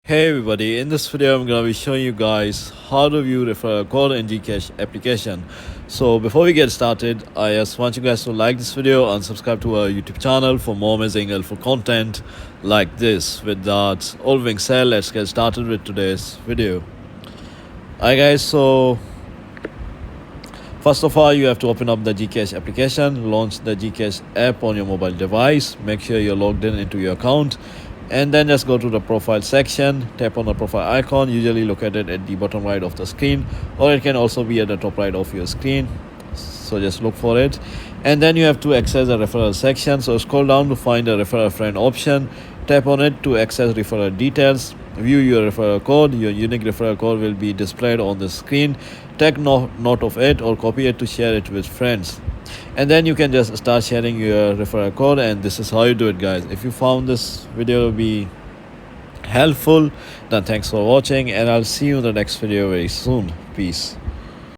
Hey everybody, in this video I'm going to be showing you guys how to view referral code in GCash application. So before we get started, I just want you guys to like this video and subscribe to our YouTube channel for more amazing helpful content like this. With that all being said, let's get started with today's video. Alright guys, so first of all, you have to open up the GCash application, launch the GCash app on your mobile device, make sure you're logged in into your account, and then just go to the profile section, tap on the profile icon, usually located at the bottom right of the screen, or it can also be at the top right of your screen, so just look for it. And then you have to access the referral section, so scroll down to find the refer a friend option, tap on it to access referral details, view your referral code. Your unique referral code will be displayed on the screen. Take note of it or copy it to share it with friends, and then you can just start sharing your referral code. And this is how you do it, guys. If you found this video to be helpful, then thanks for watching, and I'll see you in the next video very soon. Peace.